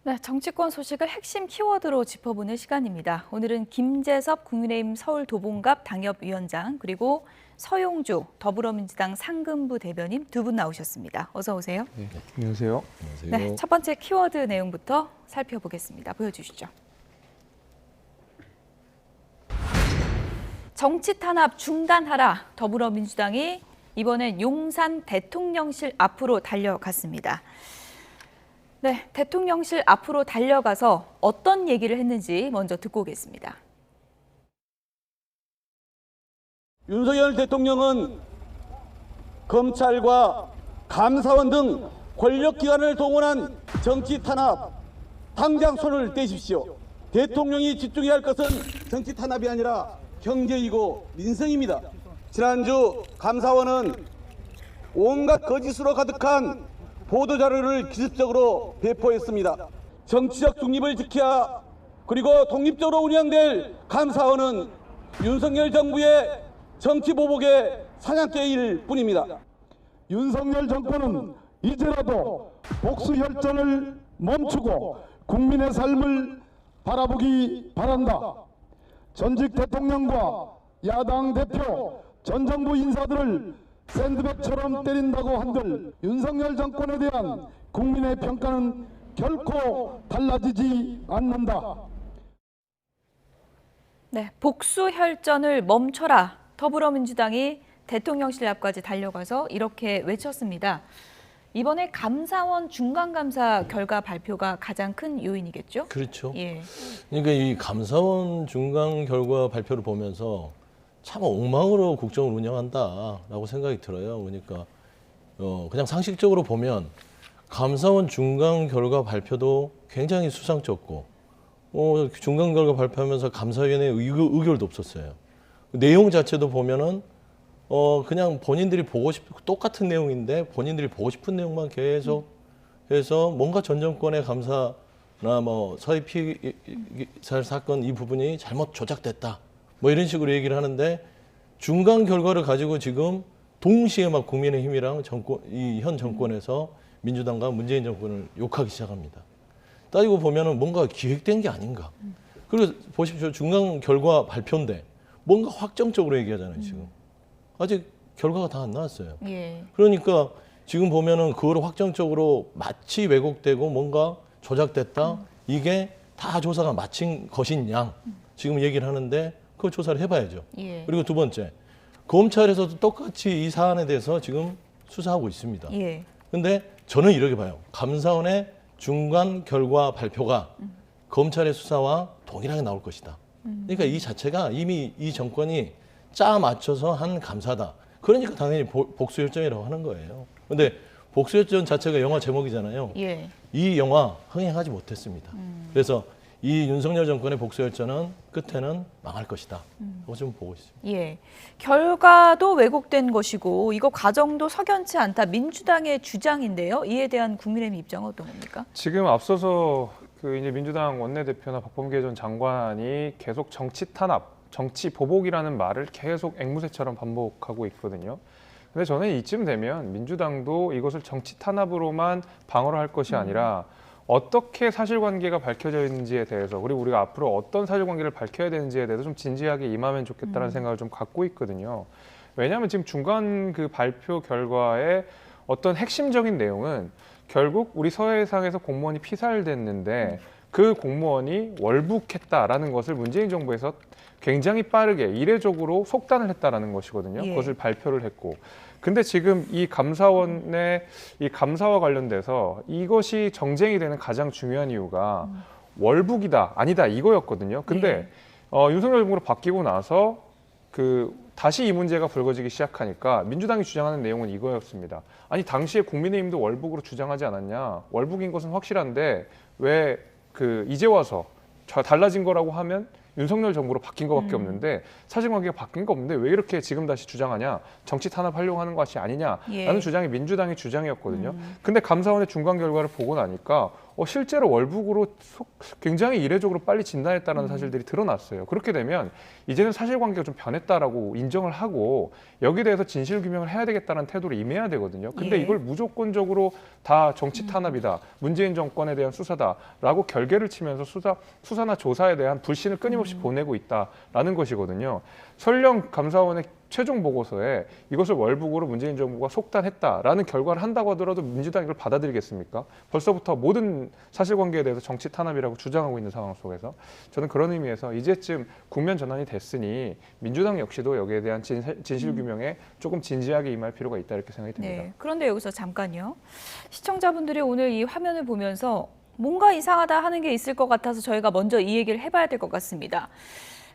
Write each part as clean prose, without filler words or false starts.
네, 정치권 소식을 핵심 키워드로 짚어보는 시간입니다. 오늘은 김재섭 국민의힘 서울도봉갑 당협위원장 그리고 서용주 더불어민주당 상근부 대변인 두 분 나오셨습니다. 어서 오세요. 네, 안녕하세요. 네, 첫 번째 키워드 내용부터 살펴보겠습니다. 보여주시죠. 정치 탄압 중단하라. 더불어민주당이 이번엔 용산 대통령실 앞으로 달려갔습니다. 네, 대통령실 앞으로 달려가서 어떤 얘기를 했는지 먼저 듣고 오겠습니다. 윤석열 대통령은 검찰과 감사원 등 권력기관을 동원한 정치 탄압, 당장 손을 떼십시오. 대통령이 집중해야 할 것은 정치 탄압이 아니라 경제이고 민생입니다. 지난주 감사원은 온갖 거짓으로 가득한 보도자료를 기습적으로 배포했습니다. 정치적 중립을 지켜야 그리고 독립적으로 운영될 감사원은 윤석열 정부의 정치보복의 사냥개일 뿐입니다. 윤석열 정권은 이제라도 복수혈전을 멈추고 국민의 삶을 바라보기 바란다. 전직 대통령과 야당 대표, 전 정부 인사들을 샌드백처럼 때린다고 한들 윤석열 정권에 대한 국민의 평가는 결코 달라지지 않는다. 네, 복수혈전을 멈춰라. 더불어민주당이 대통령실 앞까지 달려가서 이렇게 외쳤습니다. 이번에 감사원 중간감사 결과 발표가 가장 큰 요인이겠죠? 그렇죠. 예. 그러니까 이 감사원 중간 결과 발표를 보면서 참 엉망으로 국정을 운영한다라고 생각이 들어요. 그러니까 그냥 상식적으로 보면 감사원 중간 결과 발표도 굉장히 수상쩍고 중간 결과 발표하면서 감사위원회 의결도 없었어요. 내용 자체도 보면은 그냥 본인들이 보고 싶은 똑같은 내용인데 본인들이 보고 싶은 내용만 계속 해서 뭔가 전 정권의 감사나 뭐 서해 피살 사건 이 부분이 잘못 조작됐다. 뭐 이런 식으로 얘기를 하는데 중간 결과를 가지고 지금 동시에 막 국민의힘이랑 이 현 정권에서 민주당과 문재인 정권을 욕하기 시작합니다. 따지고 보면은 뭔가 기획된 게 아닌가. 그리고 보십시오. 중간 결과 발표인데 뭔가 확정적으로 얘기하잖아요, 지금. 아직 결과가 다 안 나왔어요. 예. 그러니까 지금 보면은 그거를 확정적으로 마치 왜곡되고 뭔가 조작됐다. 이게 다 조사가 마친 것인 양 지금 얘기를 하는데 그 조사를 해봐야죠. 예. 그리고 두 번째, 검찰에서도 똑같이 이 사안에 대해서 지금 수사하고 있습니다. 예. 근데 저는 이렇게 봐요. 감사원의 중간 결과 발표가 검찰의 수사와 동일하게 나올 것이다. 그러니까 이 자체가 이미 이 정권이 짜 맞춰서 한 감사다. 그러니까 당연히 복수혈전이라고 하는 거예요. 근데 복수혈전 자체가 영화 제목이잖아요. 예. 이 영화 흥행하지 못했습니다. 그래서 이 윤석열 정권의 복수혈전은 끝에는 망할 것이다. 그거 좀 보고 있습니다. 예. 결과도 왜곡된 것이고 이거 과정도 석연치 않다. 민주당의 주장인데요. 이에 대한 국민의힘 입장은 어떤 겁니까? 지금 앞서서 이제 민주당 원내대표나 박범계 전 장관이 계속 정치 탄압, 정치 보복이라는 말을 계속 앵무새처럼 반복하고 있거든요. 근데 저는 이쯤 되면 민주당도 이것을 정치 탄압으로만 방어를 할 것이 아니라 어떻게 사실관계가 밝혀져 있는지에 대해서 그리고 우리가 앞으로 어떤 사실관계를 밝혀야 되는지에 대해서 좀 진지하게 임하면 좋겠다는 생각을 좀 갖고 있거든요. 왜냐하면 지금 중간 그 발표 결과의 어떤 핵심적인 내용은 결국 우리 서해상에서 공무원이 피살됐는데 그 공무원이 월북했다라는 것을 문재인 정부에서 굉장히 빠르게 이례적으로 속단을 했다라는 것이거든요. 예. 그것을 발표를 했고. 근데 지금 이 감사원의 이 감사와 관련돼서 이것이 정쟁이 되는 가장 중요한 이유가 월북이다, 아니다 이거였거든요. 근데 윤석열 정부로 바뀌고 나서 다시 이 문제가 불거지기 시작하니까 민주당이 주장하는 내용은 이거였습니다. 아니 당시에 국민의힘도 월북으로 주장하지 않았냐? 월북인 것은 확실한데 왜 이제 와서 달라진 거라고 하면 윤석열 정부로 바뀐 것밖에 없는데 사실관계가 바뀐 거 없는데 왜 이렇게 지금 다시 주장하냐? 정치 탄압하려고 하는 것이 아니냐라는 예. 주장이 민주당의 주장이었거든요. 근데 감사원의 중간 결과를 보고 나니까 실제로 월북으로 굉장히 이례적으로 빨리 진단했다는 사실들이 드러났어요. 그렇게 되면 이제는 사실관계가 좀 변했다라고 인정을 하고 여기에 대해서 진실 규명을 해야 되겠다는 태도를 임해야 되거든요. 근데 예. 이걸 무조건적으로 다 정치 탄압이다, 문재인 정권에 대한 수사다라고 결계를 치면서 수사나 조사에 대한 불신을 끊임없이 보내고 있다라는 것이거든요. 설령 감사원의 최종 보고서에 이것을 월북으로 문재인 정부가 속단했다라는 결과를 한다고 하더라도 민주당이 이걸 받아들이겠습니까? 벌써부터 모든 사실관계에 대해서 정치 탄압이라고 주장하고 있는 상황 속에서 저는 그런 의미에서 이제쯤 국면 전환이 됐으니 민주당 역시도 여기에 대한 진실 규명에 조금 진지하게 임할 필요가 있다 이렇게 생각이 듭니다. 네. 그런데 여기서 잠깐요. 시청자분들이 오늘 이 화면을 보면서 뭔가 이상하다 하는 게 있을 것 같아서 저희가 먼저 이 얘기를 해봐야 될 것 같습니다.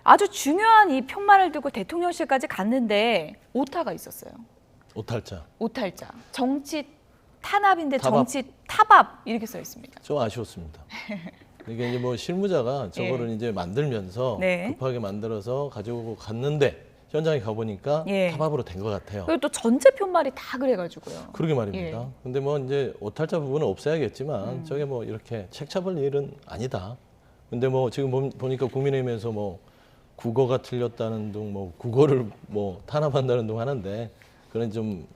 아주 중요한 이 편말을 들고 대통령실까지 갔는데 오타가 있었어요. 오탈자. 오탈자. 정치 탄압인데 타압. 정치 타압 이렇게 써 있습니다. 좀 아쉬웠습니다. 이게 이제 뭐 실무자가 저거를 이제 만들면서 네. 급하게 만들어서 가지고 갔는데 현장에 가보니까 예. 타압으로 된 것 같아요. 그리고 또 전체 편말이 다 그래가지고요. 그러게 말입니다. 예. 근데 뭐 이제 오탈자 부분은 없애야겠지만 저게 뭐 이렇게 책 잡을 일은 아니다. 근데 뭐 지금 보니까 국민의힘에서 뭐 국어가 틀렸다는 둥, 뭐 국어를 뭐 탄압한다는 둥 하는데 그런 좀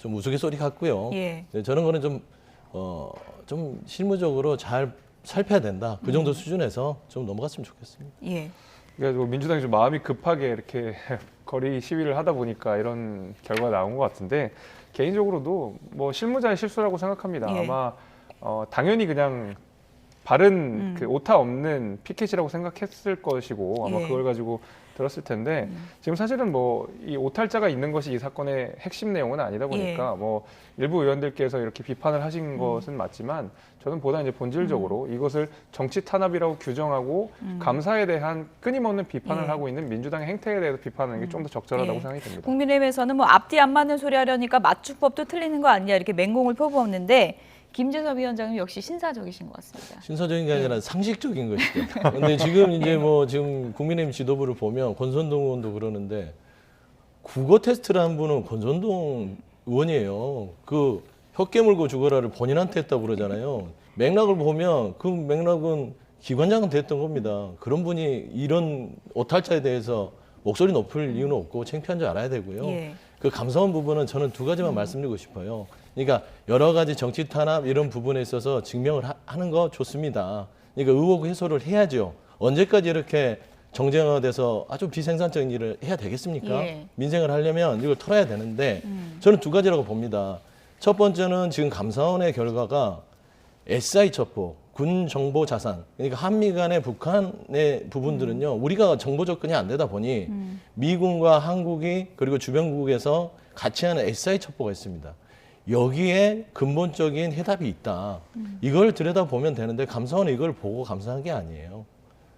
우스갯소리 같고요. 예. 네, 저런 거는 좀 실무적으로 잘 살펴야 된다. 그 정도 수준에서 좀 넘어갔으면 좋겠습니다. 예. 그러니까 민주당이 좀 마음이 급하게 이렇게 거리 시위를 하다 보니까 이런 결과가 나온 것 같은데 개인적으로도 뭐 실무자의 실수라고 생각합니다. 예. 아마 당연히 그냥 바른 그 오타 없는 피켓이라고 생각했을 것이고 아마 예. 그걸 가지고 들었을 텐데 지금 사실은 뭐 이 오탈자가 있는 것이 이 사건의 핵심 내용은 아니다 보니까 뭐 일부 의원들께서 이렇게 비판을 하신 것은 맞지만 저는 보다 이제 본질적으로 이것을 정치 탄압이라고 규정하고 감사에 대한 끊임없는 비판을 예. 하고 있는 민주당의 행태에 대해서 비판하는 게 좀 더 적절하다고 예. 생각이 듭니다. 국민의힘에서는 뭐 앞뒤 안 맞는 소리 하려니까 맞춤법도 틀리는 거 아니냐 이렇게 맹공을 퍼부었는데 김재섭 위원장님 역시 신사적이신 것 같습니다. 신사적인 게 아니라 상식적인 것이죠. 근데 지금 이제 지금 국민의힘 지도부를 보면 권선동 의원도 그러는데 국어 테스트를 한 분은 권선동 의원이에요. 그 혀 깨물고 죽어라를 본인한테 했다고 그러잖아요. 맥락을 보면 그 맥락은 기관장한테 했던 겁니다. 그런 분이 이런 오탈자에 대해서 목소리 높일 이유는 없고 창피한 줄 알아야 되고요. 예. 그 감사원 부분은 저는 두 가지만 말씀드리고 싶어요. 그러니까 여러 가지 정치 탄압 이런 부분에 있어서 증명을 하는 거 좋습니다. 그러니까 의혹 해소를 해야죠. 언제까지 이렇게 정쟁화돼서 아주 비생산적인 일을 해야 되겠습니까? 예. 민생을 하려면 이걸 털어야 되는데 저는 두 가지라고 봅니다. 첫 번째는 지금 감사원의 결과가 SI 첩보, 군 정보 자산, 그러니까 한미 간의 북한의 부분들은요, 우리가 정보 접근이 안 되다 보니 미군과 한국이 그리고 주변국에서 같이 하는 SI 첩보가 있습니다. 여기에 근본적인 해답이 있다. 이걸 들여다보면 되는데 감사원은 이걸 보고 감사한 게 아니에요.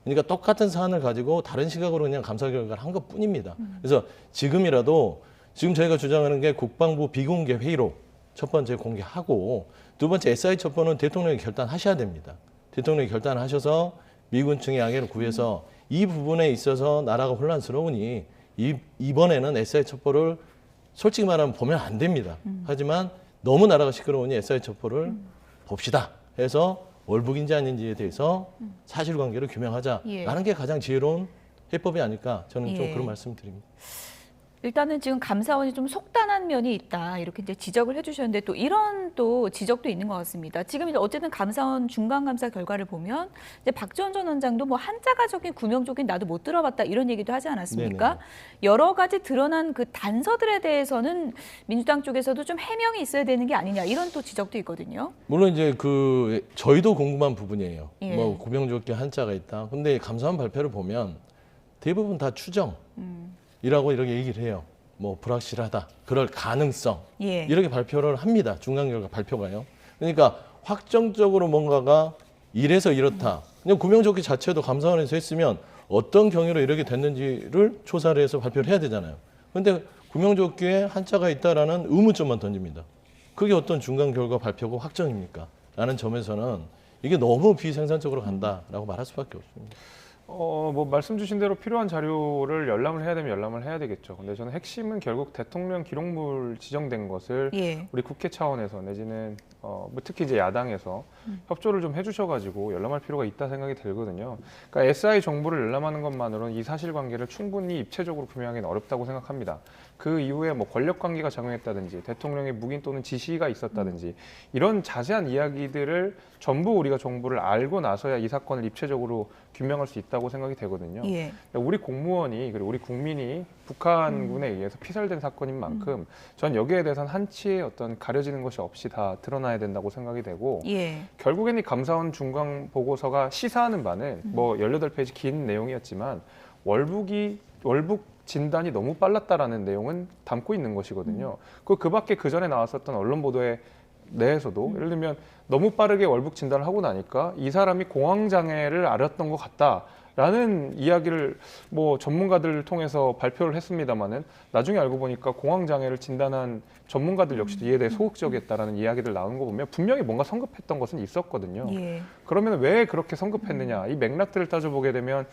그러니까 똑같은 사안을 가지고 다른 시각으로 그냥 감사 결과를 한 것뿐입니다. 그래서 지금이라도 지금 저희가 주장하는 게 국방부 비공개 회의로 첫 번째 공개하고 두 번째 SI 첩보는 대통령이 결단하셔야 됩니다. 대통령이 결단하셔서 미군 측의 양해를 구해서 이 부분에 있어서 나라가 혼란스러우니 이번에는 SI 첩보를 솔직히 말하면 보면 안 됩니다. 하지만 너무 나라가 시끄러우니 SI 첩보를 봅시다 해서 월북인지 아닌지에 대해서 사실관계를 규명하자라는 게 가장 지혜로운 해법이 아닐까 저는 좀 그런 말씀 드립니다. 일단은 지금 감사원이 좀 속단한 면이 있다 이렇게 이제 지적을 해주셨는데 또 이런 또 지적도 있는 것 같습니다. 지금 이제 어쨌든 감사원 중간 감사 결과를 보면 이제 박지원 전 원장도 뭐 한자가적인 구명적인 나도 못 들어봤다 이런 얘기도 하지 않았습니까? 네네. 여러 가지 드러난 그 단서들에 대해서는 민주당 쪽에서도 좀 해명이 있어야 되는 게 아니냐 이런 또 지적도 있거든요. 물론 이제 저희도 궁금한 부분이에요. 예. 뭐 구명조끼 한자가 있다. 근데 감사원 발표를 보면 대부분 다 추정. 이라고 이렇게 얘기를 해요. 뭐 불확실하다. 그럴 가능성. 예. 이렇게 발표를 합니다. 중간 결과 발표가요. 그러니까 확정적으로 뭔가가 이래서 이렇다. 그냥 구명조끼 자체도 감사원에서 했으면 어떤 경위로 이렇게 됐는지를 조사를 해서 발표를 해야 되잖아요. 그런데 구명조끼에 한자가 있다라는 의문점만 던집니다. 그게 어떤 중간 결과 발표고 확정입니까? 라는 점에서는 이게 너무 비생산적으로 간다라고 말할 수밖에 없습니다. 뭐 말씀 주신 대로 필요한 자료를 열람을 해야 되면 열람을 해야 되겠죠. 근데 저는 핵심은 결국 대통령 기록물 지정된 것을 예. 우리 국회 차원에서 내지는 뭐 특히 이제 야당에서 협조를 좀 해주셔가지고 열람할 필요가 있다 생각이 들거든요. 그러니까 SI 정보를 열람하는 것만으로는 이 사실관계를 충분히 입체적으로 규명하기는 어렵다고 생각합니다. 그 이후에 뭐 권력관계가 작용했다든지 대통령의 묵인 또는 지시가 있었다든지 이런 자세한 이야기들을 전부 우리가 정보를 알고 나서야 이 사건을 입체적으로 규명할 수 있다고 생각이 되거든요. 예. 우리 공무원이 그리고 우리 국민이 북한군에 의해서 피살된 사건인 만큼 전 여기에 대해서는 한치의 어떤 가려지는 것이 없이 다 드러나야 된다고 생각이 되고 예. 결국엔 이 감사원 중간 보고서가 시사하는 바는 뭐 18페이지 긴 내용이었지만 월북 진단이 너무 빨랐다라는 내용은 담고 있는 것이거든요. 그 밖에 그 전에 나왔었던 언론 보도에 내에서도 예를 들면 너무 빠르게 월북 진단을 하고 나니까 이 사람이 공황 장애를 앓았던 것 같다라는 이야기를 뭐 전문가들을 통해서 발표를 했습니다마는 나중에 알고 보니까 공황 장애를 진단한 전문가들 역시도 이에 대해 소극적이었다라는 이야기들 나오는 거 보면 분명히 뭔가 성급했던 것은 있었거든요. 예. 그러면 왜 그렇게 성급했느냐? 이 맥락들을 따져보게 되면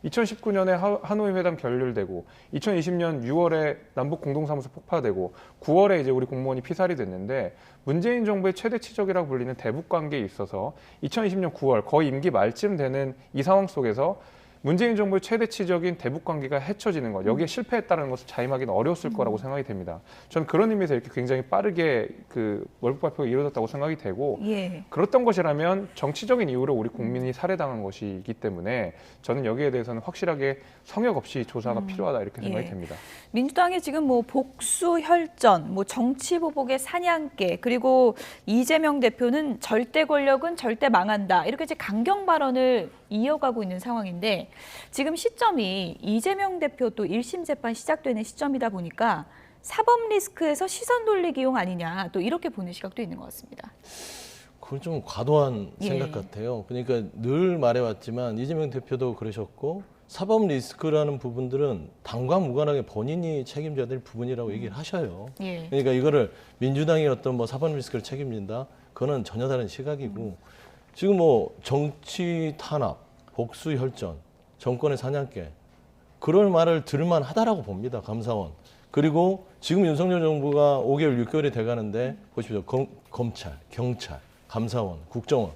2019년에 하노이 회담 결렬되고 2020년 6월에 남북 공동사무소 폭파되고 9월에 이제 우리 공무원이 피살이 됐는데 문재인 정부의 최대 치적이라고 불리는 대북 관계에 있어서 2020년 9월 거의 임기 말쯤 되는 이 상황 속에서 문재인 정부의 최대 치적인 대북 관계가 헤쳐지는 것, 여기에 실패했다는 것을 자임하기는 어려웠을 거라고 생각이 됩니다. 저는 그런 의미에서 이렇게 굉장히 빠르게 그 월북 발표가 이루어졌다고 생각이 되고 예. 그렇던 것이라면 정치적인 이유로 우리 국민이 살해당한 것이기 때문에 저는 여기에 대해서는 확실하게 성역 없이 조사가 필요하다 이렇게 생각이 예. 됩니다. 민주당이 지금 뭐 복수 혈전, 뭐 정치 보복의 사냥개, 그리고 이재명 대표는 절대 권력은 절대 망한다. 이렇게 이제 강경 발언을 이어가고 있는 상황인데 지금 시점이 이재명 대표 또 1심 재판 시작되는 시점이다 보니까 사법 리스크에서 시선 돌리기용 아니냐 또 이렇게 보는 시각도 있는 것 같습니다. 그건 좀 과도한 예. 생각 같아요. 그러니까 늘 말해왔지만 이재명 대표도 그러셨고 사법 리스크라는 부분들은 당과 무관하게 본인이 책임져야 될 부분이라고 얘기를 하셔요. 예. 그러니까 이거를 민주당이 어떤 뭐 사법 리스크를 책임진다? 그거는 전혀 다른 시각이고 지금 뭐 정치 탄압, 복수 혈전, 정권의 사냥개 그럴 말을 들을만 하다라고 봅니다. 감사원. 그리고 지금 윤석열 정부가 5개월, 6개월이 돼가는데 보십시오. 검찰, 경찰, 감사원, 국정원.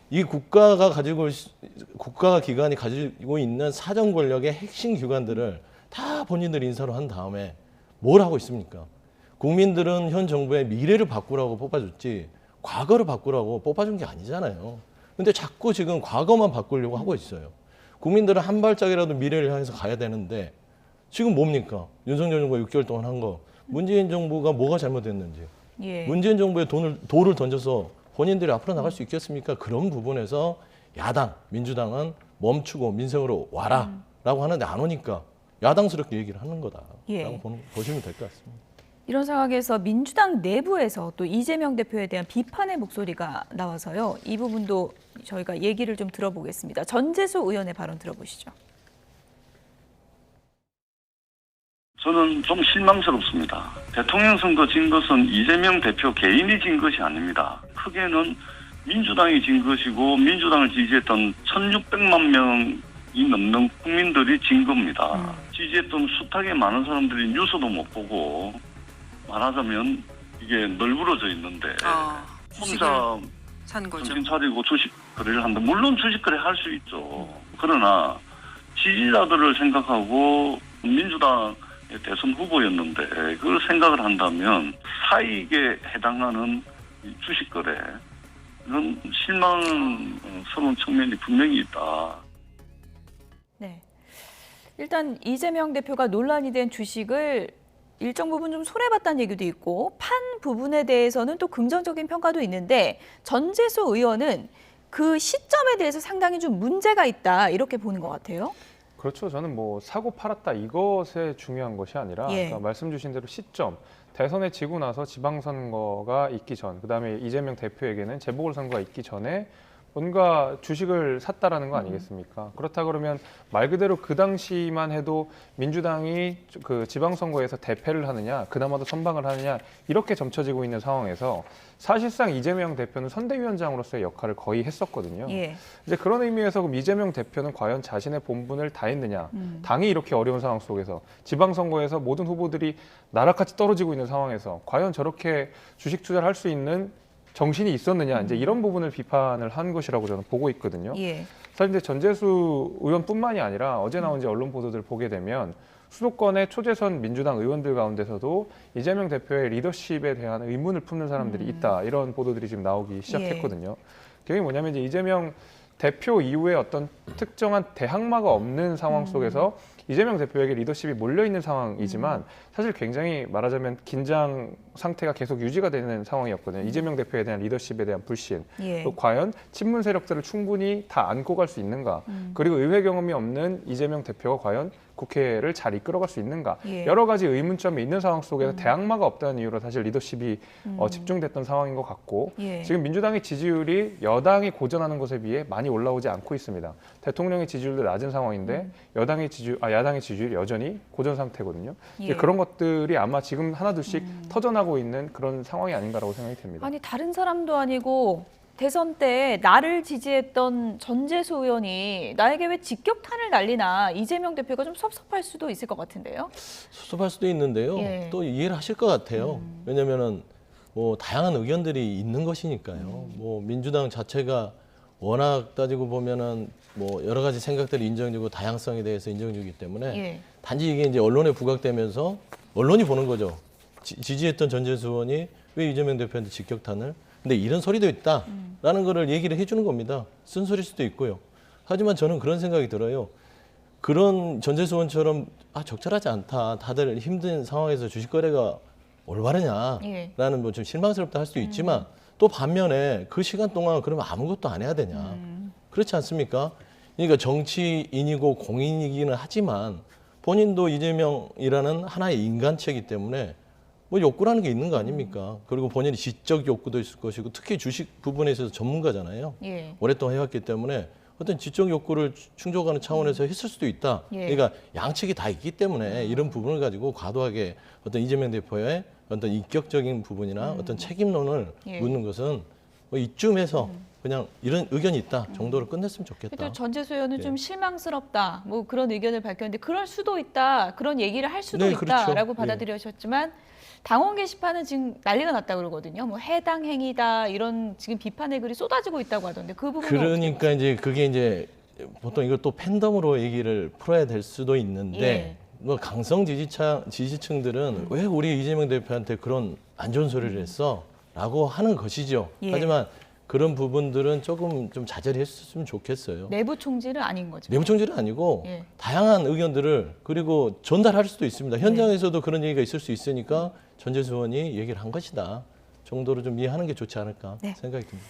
이 국가가 기관이 가지고 있는 사정 권력의 핵심 기관들을 다 본인들 인사로 한 다음에 뭘 하고 있습니까? 국민들은 현 정부의 미래를 바꾸라고 뽑아줬지 과거를 바꾸라고 뽑아준 게 아니잖아요. 근데 자꾸 지금 과거만 바꾸려고 하고 있어요. 국민들은 한 발짝이라도 미래를 향해서 가야 되는데 지금 뭡니까? 윤석열 정부가 6개월 동안 한 거. 문재인 정부가 뭐가 잘못됐는지. 예. 문재인 정부에 돌을 던져서 본인들이 앞으로 나갈 수 있겠습니까? 그런 부분에서 야당, 민주당은 멈추고 민생으로 와라라고 하는데 안 오니까 야당스럽게 얘기를 하는 거다라고 예. 보시면 될 것 같습니다. 이런 상황에서 민주당 내부에서 또 이재명 대표에 대한 비판의 목소리가 나와서요. 이 부분도 저희가 얘기를 좀 들어보겠습니다. 전재수 의원의 발언 들어보시죠. 저는 좀 실망스럽습니다. 대통령 선거 진 것은 이재명 대표 개인이 진 것이 아닙니다. 크게는 민주당이 진 것이고 민주당을 지지했던 1,600만 명이 넘는 국민들이 진 겁니다. 지지했던 숱하게 많은 사람들이 뉴스도 못 보고 말하자면 이게 널브러져 있는데 혼자 산 거죠. 정신 차리고 주식 거래를 한다. 물론 주식 거래 할 수 있죠. 그러나 지지자들을 생각하고 민주당 대선 후보였는데 그걸 생각을 한다면 사익에 해당하는 주식 거래 이런 실망스러운 측면이 분명히 있다. 네. 일단 이재명 대표가 논란이 된 주식을 일정 부분 좀 손해봤다는 얘기도 있고 판 부분에 대해서는 또 긍정적인 평가도 있는데 전재수 의원은 그 시점에 대해서 상당히 좀 문제가 있다 이렇게 보는 것 같아요. 그렇죠. 저는 뭐 사고 팔았다 이것에 중요한 것이 아니라 예. 그러니까 말씀 주신 대로 시점, 대선에 지고 나서 지방선거가 있기 전, 그다음에 이재명 대표에게는 재보궐선거가 있기 전에 뭔가 주식을 샀다라는 거 아니겠습니까? 그렇다 그러면 말 그대로 그 당시만 해도 민주당이 그 지방선거에서 대패를 하느냐, 그나마도 선방을 하느냐 이렇게 점쳐지고 있는 상황에서 사실상 이재명 대표는 선대위원장으로서의 역할을 거의 했었거든요. 예. 이제 그런 의미에서 그럼 이재명 대표는 과연 자신의 본분을 다했느냐? 당이 이렇게 어려운 상황 속에서 지방선거에서 모든 후보들이 나락같이 떨어지고 있는 상황에서 과연 저렇게 주식 투자를 할 수 있는 정신이 있었느냐? 이제 이런 부분을 비판을 한 것이라고 저는 보고 있거든요. 예. 사실 이제 전재수 의원뿐만이 아니라 어제 나온 이제 언론 보도들 보게 되면 수도권의 초재선 민주당 의원들 가운데서도 이재명 대표의 리더십에 대한 의문을 품는 사람들이 있다. 이런 보도들이 지금 나오기 시작했거든요. 그게 뭐냐면 이제 이재명 대표 이후에 어떤 특정한 대항마가 없는 상황 속에서 이재명 대표에게 리더십이 몰려있는 상황이지만 사실 굉장히 말하자면 긴장 상태가 계속 유지가 되는 상황이었거든요. 이재명 대표에 대한 리더십에 대한 불신. 예. 또 과연 친문 세력들을 충분히 다 안고 갈 수 있는가. 그리고 의회 경험이 없는 이재명 대표가 과연 국회를 잘 이끌어갈 수 있는가. 예. 여러 가지 의문점이 있는 상황 속에서 대항마가 없다는 이유로 사실 리더십이 집중됐던 상황인 것 같고 예. 지금 민주당의 지지율이 여당이 고전하는 것에 비해 많이 올라오지 않고 있습니다. 대통령의 지지율도 낮은 상황인데 야당의 지지율이 여전히 고전 상태거든요. 이제 예. 그런 것들이 아마 지금 하나둘씩 터져나고 있는 그런 상황이 아닌가라고 생각이 듭니다. 아니 다른 사람도 아니고 대선 때 나를 지지했던 전재수 의원이 나에게 왜 직격탄을 날리나 이재명 대표가 좀 섭섭할 수도 있을 것 같은데요. 섭섭할 수도 있는데요. 예. 또 이해를 하실 것 같아요. 왜냐면은 뭐 다양한 의견들이 있는 것이니까요. 뭐 민주당 자체가 워낙 따지고 보면은 뭐 여러 가지 생각들이 인정되고 다양성에 대해서 인정되기 때문에 예. 단지 이게 이제 언론에 부각되면서 언론이 보는 거죠. 지지했던 전재수 의원이 왜 이재명 대표한테 직격탄을? 근데 이런 소리도 있다라는 거를 얘기를 해주는 겁니다. 쓴소리일 수도 있고요. 하지만 저는 그런 생각이 들어요. 그런 전재수 의원처럼 적절하지 않다. 다들 힘든 상황에서 주식 거래가 올바르냐라는 예. 뭐 좀 실망스럽다 할 수도 있지만 또 반면에 그 시간 동안 그러면 아무것도 안 해야 되냐. 그렇지 않습니까? 그러니까 정치인이고 공인이기는 하지만 본인도 이재명이라는 하나의 인간체이기 때문에 뭐 욕구라는 게 있는 거 아닙니까? 그리고 본인이 지적 욕구도 있을 것이고 특히 주식 부분에 있어서 전문가잖아요. 예. 오랫동안 해왔기 때문에 어떤 지적 욕구를 충족하는 차원에서 했을 수도 있다. 예. 그러니까 양측이 다 있기 때문에 이런 부분을 가지고 과도하게 어떤 이재명 대표의 어떤 인격적인 부분이나 어떤 책임론을 예. 묻는 것은 뭐 이쯤에서 그냥 이런 의견이 있다 정도로 끝냈으면 좋겠다. 또 전재수 의원은 예. 좀 실망스럽다, 뭐 그런 의견을 밝혔는데 그럴 수도 있다, 그런 얘기를 할 수도 네, 있다라고 그렇죠. 받아들여졌지만 당원 게시판은 지금 난리가 났다 그러거든요. 뭐 해당 행위다 이런 지금 비판의 글이 쏟아지고 있다고 하던데 그 부분은 그러니까 이제 그게 이제 보통 이걸 또 팬덤으로 얘기를 풀어야 될 수도 있는데 예. 뭐 강성 지지층들은 왜 우리 이재명 대표한테 그런 안 좋은 소리를 했어?라고 하는 것이죠. 예. 하지만 그런 부분들은 조금 좀 자제를 했으면 좋겠어요. 내부 총질은 아닌 거죠. 내부 총질은 아니고 예. 다양한 의견들을 그리고 전달할 수도 있습니다. 현장에서도 그런 얘기가 있을 수 있으니까 전재수 의원이 얘기를 한 것이다 정도로 좀 이해하는 게 좋지 않을까 네. 생각이 듭니다.